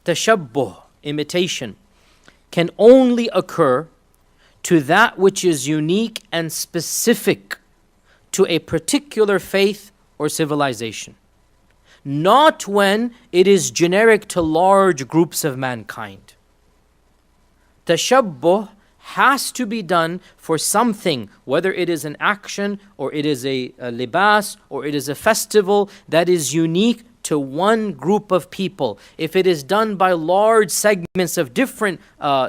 tashabbuh, imitation, can only occur to that which is unique and specific to a particular faith or civilization, not when it is generic to large groups of mankind. Tashabbuh has to be done for something, whether it is an action or it is a libas or it is a festival that is unique to one group of people. If it is done by large segments of different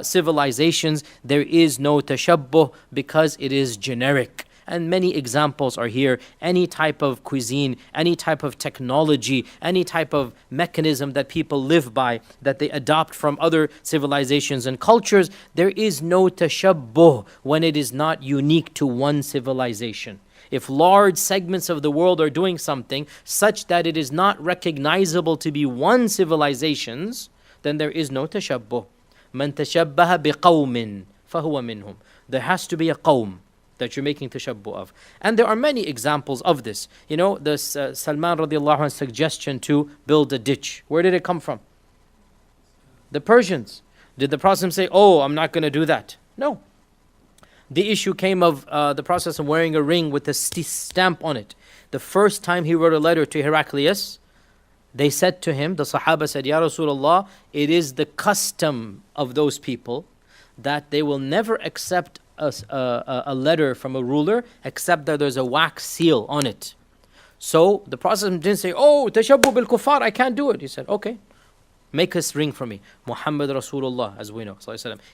civilizations, there is no tashabbuh because it is generic. And many examples are here. Any type of cuisine, any type of technology, any type of mechanism that people live by, that they adopt from other civilizations and cultures, there is no tashabbuh when it is not unique to one civilization. If large segments of the world are doing something such that it is not recognizable to be one civilization's, then there is no tashabbuh. Man tashabbaha biqawmin fahuwa minhum. There has to be a qawm that you're making tashabbuh of. And there are many examples of this. You know, the Salman radiallahu anhu's suggestion to build a ditch. Where did it come from? The Persians. Did the Prophet say, oh, I'm not going to do that? No. The issue came of the Prophet wearing a ring with a stamp on it. The first time he wrote a letter to Heraclius, they said to him, the Sahaba said, Ya Rasulullah, it is the custom of those people that they will never accept a letter from a ruler except that there's a wax seal on it. So the Prophet didn't say, oh, tashabbuh bil kuffar, I can't do it. He said, okay, make this ring for me. Muhammad Rasulullah, as we know.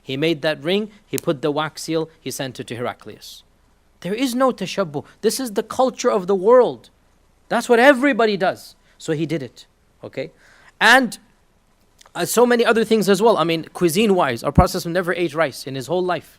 He made that ring, he put the wax seal, he sent it to Heraclius. There is no tashabbuh. This is the culture of the world. That's what everybody does. So he did it. Okay? And so many other things as well. I mean, cuisine-wise, our Prophet never ate rice in his whole life.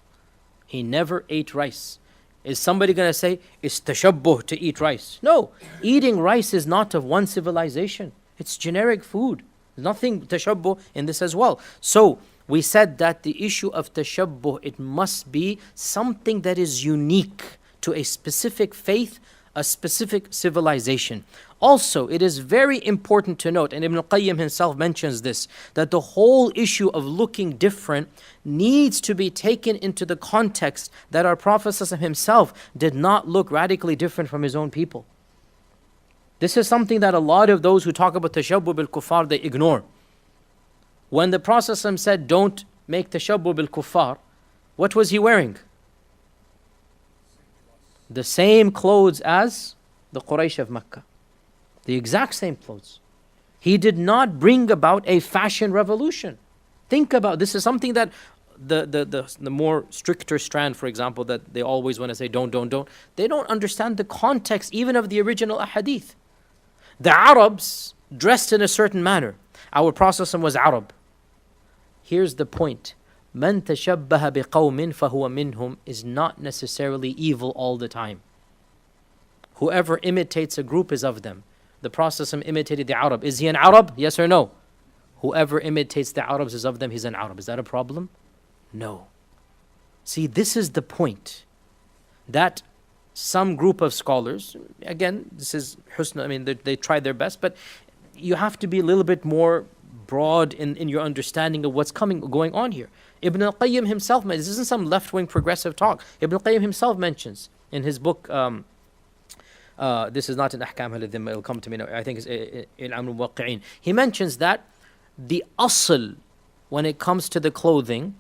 He never ate rice. Is somebody going to say, it's tashabbuh to eat rice? No. Eating rice is not of one civilization. It's generic food. Nothing tashabbuh in this as well. So we said that the issue of tashabbuh, it must be something that is unique to a specific faith, a specific civilization. Also, it is very important to note, and Ibn al-Qayyim himself mentions this, that the whole issue of looking different needs to be taken into the context that our Prophet himself did not look radically different from his own people. This is something that a lot of those who talk about tashabbuh bil kuffar, they ignore. When the Prophet said, don't make tashabbuh bil kuffar, what was he wearing? The same clothes as the Quraysh of Mecca. The exact same clothes. He did not bring about a fashion revolution. Think about this. Is something that the more stricter strand, for example, that they always want to say don't. They don't understand the context even of the original ahadith. The Arabs dressed in a certain manner. Our Prophet was Arab. Here's the point. Man tashabbaha biqawmin fahuwa minhum is not necessarily evil all the time. Whoever imitates a group is of them. The Prophet imitated the Arab. Is he an Arab? Yes or no? Whoever imitates the Arabs is of them, he's an Arab. Is that a problem? No. See, this is the point. That some group of scholars, again, this is husn, I mean, they try their best, but you have to be a little bit more broad in your understanding of what's going on here. Ibn al-Qayyim himself, this isn't some left-wing progressive talk. Ibn al-Qayyim himself mentions in his book, this is not in Ahkam al-Dhimma, it'll come to me now, I think it's in Amr al-Waqi'in. He mentions that the asl, when it comes to the clothing,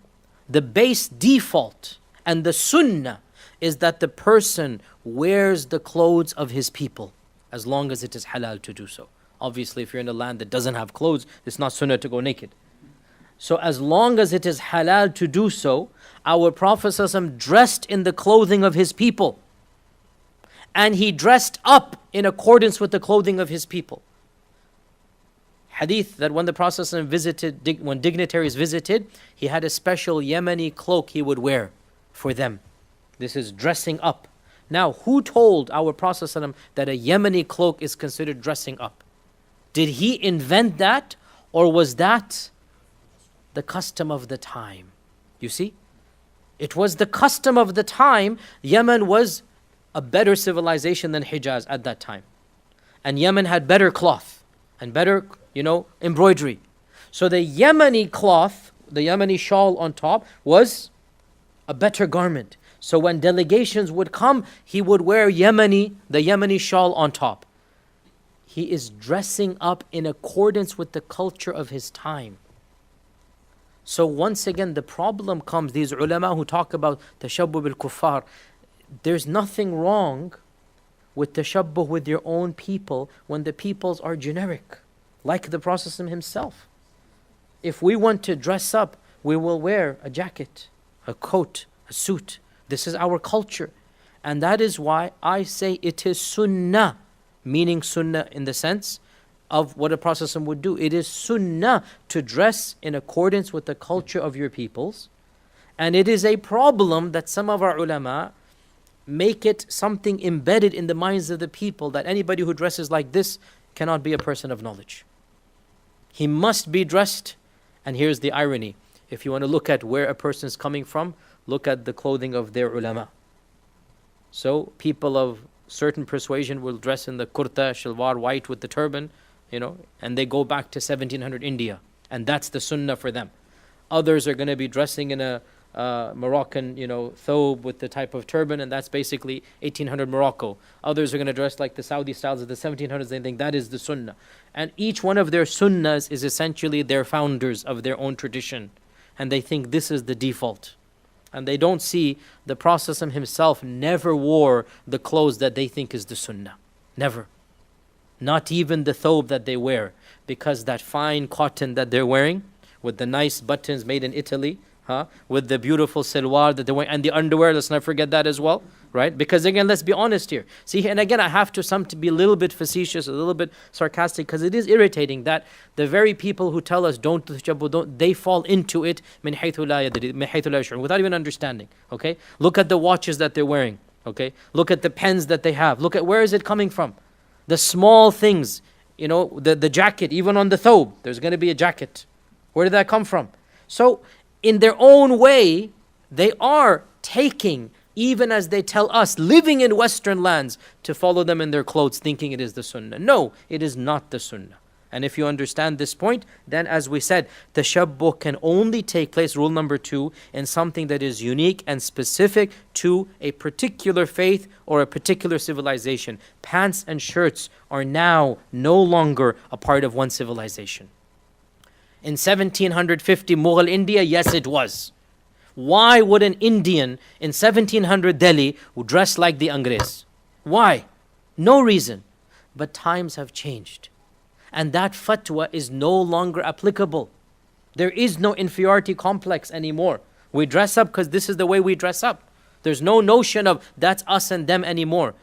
the base default and the sunnah is that the person wears the clothes of his people as long as it is halal to do so. Obviously, if you're in a land that doesn't have clothes, it's not sunnah to go naked. So as long as it is halal to do so, our Prophet ﷺ dressed in the clothing of his people. And he dressed up in accordance with the clothing of his people. Hadith that when the Prophet ﷺ visited, when dignitaries visited, he had a special Yemeni cloak he would wear for them. This is dressing up. Now, who told our Prophet ﷺ that a Yemeni cloak is considered dressing up? Did he invent that, or was that the custom of the time? You see? It was the custom of the time. Yemen was a better civilization than Hijaz at that time. And Yemen had better cloth and better, embroidery. So the Yemeni cloth, the Yemeni shawl on top, was a better garment. So when delegations would come, he would wear the Yemeni shawl on top. He is dressing up in accordance with the culture of his time. So once again, the problem comes, these ulama who talk about tashabbuh bil kuffar, there's nothing wrong with tashabbuh with your own people when the peoples are generic, like the Prophet himself. If we want to dress up, we will wear a jacket, a coat, a suit. This is our culture. And that is why I say it is sunnah, meaning sunnah in the sense of what a Prophet would do. It is sunnah to dress in accordance with the culture of your peoples. And it is a problem that some of our ulama make it something embedded in the minds of the people that anybody who dresses like this cannot be a person of knowledge. He must be dressed. And here's the irony. If you want to look at where a person is coming from, look at the clothing of their ulama. So people of certain persuasion will dress in the kurta, shalwar, white with the turban, and they go back to 1700 India. And that's the sunnah for them. Others are going to be dressing in a Moroccan, thobe with the type of turban, and that's basically 1800 Morocco. Others are going to dress like the Saudi styles of the 1700s. They think that is the sunnah. And each one of their sunnahs is essentially their founders of their own tradition. And they think this is the default. And they don't see the Prophet himself never wore the clothes that they think is the sunnah. Never. Not even the thobe that they wear. Because that fine cotton that they're wearing, with the nice buttons made in Italy, with the beautiful silwar that they're wearing, and the underwear, let's not forget that as well, right? Because again, let's be honest here. See, and again, I have to be a little bit facetious, a little bit sarcastic, because it is irritating that the very people who tell us don't they fall into it min haythu la yash'urun, without even understanding, okay? Look at the watches that they're wearing, okay? Look at the pens that they have. Look at where is it coming from? The small things, the jacket, even on the thobe, there's going to be a jacket. Where did that come from? So, in their own way, they are taking, even as they tell us, living in Western lands, to follow them in their clothes, thinking it is the sunnah. No, it is not the sunnah. And if you understand this point, then as we said, tashabbuh can only take place, rule number 2, in something that is unique and specific to a particular faith or a particular civilization. Pants and shirts are now no longer a part of one civilization. In 1750 Mughal India, yes it was. Why would an Indian in 1700 Delhi dress like the Angrez? Why? No reason. But times have changed. And that fatwa is no longer applicable. There is no inferiority complex anymore. We dress up because this is the way we dress up. There's no notion of that's us and them anymore.